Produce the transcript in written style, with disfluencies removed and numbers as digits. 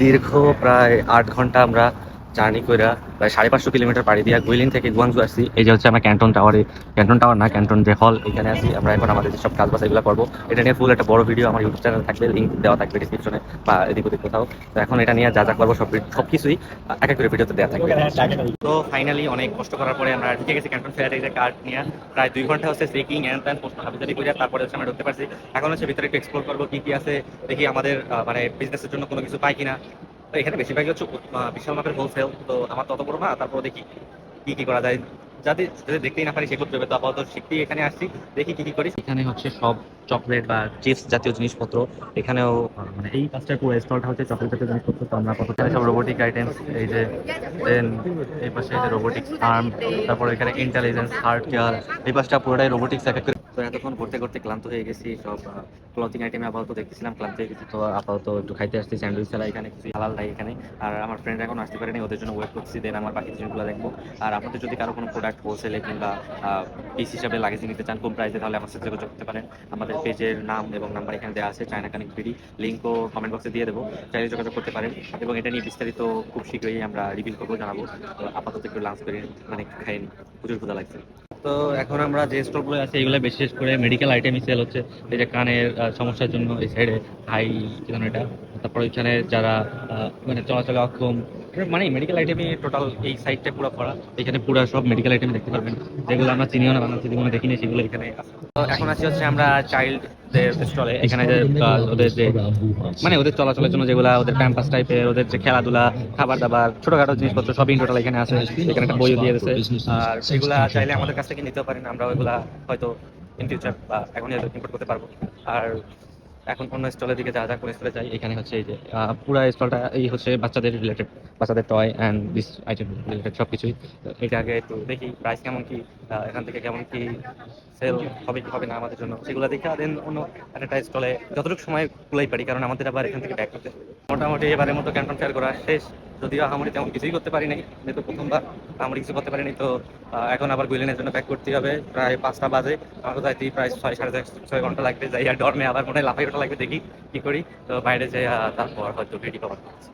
দীর্ঘ প্রায় 8 ঘন্টা আমরা জার্নি কইরা প্রায় 550 কিলোমিটার পাড়ি দিয়া গুইলিন থেকে গুয়াংজু আসছি। এই যে হচ্ছে আমরা ক্যান্টন টাওয়ারে, ক্যান্টন টাওয়ার না, ক্যান্টন যে হল, এখানে আছি আমরা। এখন আমাদের যেসব কাজ বাজ এগুলো করবো, এটা নিয়ে ফুল একটা বড় ভিডিও আমার ইউটিউব চ্যানেল থাকবে, লিঙ্ক দেওয়া থাকবে ডিসক্রিপশনে বা এদিক ওদিক কোথাও। তো এখন এটা নিয়ে যা যা করবো সবকিছুই এক এক করে ভিডিওতে দেওয়া থাকবে। তো ফাইনালি অনেক কষ্ট করার পরে আমরা ঢুকে গেছি ক্যান্টন ফেয়ারে। এই যে কার্ড নিয়ে প্রায় 2 ঘন্টা হচ্ছে চেকিং এন্ড প্ল্যান প্রশ্ন হাবিজাবি করে তারপরে হচ্ছে আমরা ঢুকতে পারছি। এখন হচ্ছে ভিতরে একটু এক্সপ্লোর করবো কি কি আছে, দেখি আমাদের মানে বিজনেসের জন্য কোনো কিছু পাই কিনা। তো এখানে বেশিরভাগই হচ্ছে বিশাল মাপের হোলসেল, তো আমার তত বড় না, তারপর দেখি কি কি করা যায়। যাতে যদি দেখতেই না পারি সেক্ষেত্রে হবে, তো আপাতত শিখতেই এখানে আসছি, দেখি কি কি করি। এখানে হচ্ছে সব চকলেট বা চিপস জাতীয় জিনিসপত্র। এখানেও মানে এই পাঁচটার পুরো স্টলটা হচ্ছে চকলেট জাতীয় জিনিসপত্র। তো আমরা কত সব রোবোটিক আইটেমস, এই যে দেন এই পাশে এই যে রোবোটিক্স আর্ম, তারপর এখানে ইন্টেলিজেন্স হার্ট কেয়ার, এই পাশটা পুরোটাই রোবোটিক্স এক এক করে। তো এতক্ষণ ঘুরতে ঘুরতে ক্লান্ত হয়ে গেছি, সব ক্লথিং আইটেমে আপাতত দেখতেছিলাম, ক্লান্ত হয়ে গেছি। তো আপাতত একটু খাইতে আসছি স্যান্ডউইচ ছাড়া, এখানে কিছু হালাল নাই এখানে। আর আমার ফ্রেন্ড এখন আসতে পারেনি, ওদের জন্য ওয়েট করছি, দেন আমার বাকি জিনিসগুলো দেখবো। আর আপনাদের যদি কারো কোনো প্রোডাক্ট হোলসেলে কিংবা পিস হিসাবে লাগেজ নিতে চান কম প্রাইসে, তাহলে আমার সাথে যোগাযোগ করতে পারেন। আমাদের পেজের নাম এবং নাম্বার এখানে দেওয়া আছে, চায়না কানেক্ট বিডি, লিঙ্কও কমেন্ট বক্সে দিয়ে দেবো, চাইলে যোগাযোগ করতে পারেন। এবং এটা নিয়ে বিস্তারিত খুব শীঘ্রই আমরা রিভিল করবো, জানাবো। তো আপাতত একটু লাঞ্চ করে মানে খাইনি, প্রচুর ক্ষুধা লাগছে। তো এখন আমরা যে স্টোরগুলো আছে এগুলো বিশেষ করে মেডিকেল আইটেমই সেল হচ্ছে। এই যে কানের সমস্যার জন্য এই সাইডে হাই কি জানো এটা, তারপর ওইখানে যারা মানে চলাচলে অক্ষম, মানে মেডিকেল আইটেমই টোটাল এই সাইডটা পুরো ভরা। এখানে পুরো সব মেডিকেল আইটেম দেখতে পারবেন, যেগুলো আমরা চিনিও না, বাংলাদেশে যেগুলো দেখিনি সেগুলো এখানে আছে। তো এখন আছি হচ্ছে আমরা চাইল্ডদের স্টলে। এখানে যে ওদের যে মানে ওদের চলাচলের জন্য যেগুলা ওদের প্যাম্পাস টাইপের, ওদের যে খেলাধুলা, খাবার দাবার, ছোটখাটো জিনিসপত্র সবই টোটাল এখানে আছে। এখানে একটা বইও দিয়ে দিয়েছে, আর সেগুলা চাইলে আমাদের কাছ থেকে নিতেও পারেন, আমরা ওইগুলা হয়তো ইন ফিউচার বা এখনই ইম্পোর্ট করতে পারবো। আর এখন অন্য স্টলের দিকে যা যা করে স্টলে যাই, এখানে হচ্ছে এই যে পুরো স্টলটা এই হচ্ছে বাচ্চাদের রিলেটেড, বাচ্চাদের toy and this item related সব কিছুই। এটা আগে একটু দেখি প্রাইস কেমন কি, এখান থেকে কেমন কি সেল হবে কি হবে না আমাদের জন্য, সেগুলো দেখে দেন অন্য একটা স্টলে যতটুকু সময় কুলাই পারি, কারণ আমাদের আবার এখান থেকে ব্যাক করতে। মোটামুটি এবারের মতো ক্যান্টন ফেয়ার করা শেষ, যদিও আহামরি তেমন কিছুই করতে পারি নাই, যেহেতু প্রথমবার আহামরি কিছু করতে পারিনি। তো এখন আবার গুইলেনের জন্য ব্যাক করতে হবে, প্রায় 5টা বাজে। আমার তো যাইতেই প্রায় 6 সাড়ে 6 ঘন্টা লাগবে, যাই আর ডরমে আবার মনে হয় লাফাই ওঠা লাগবে, দেখি কি করি। তো বাইরে যাই, তারপর হয়তো ভিডিও কভার করছি।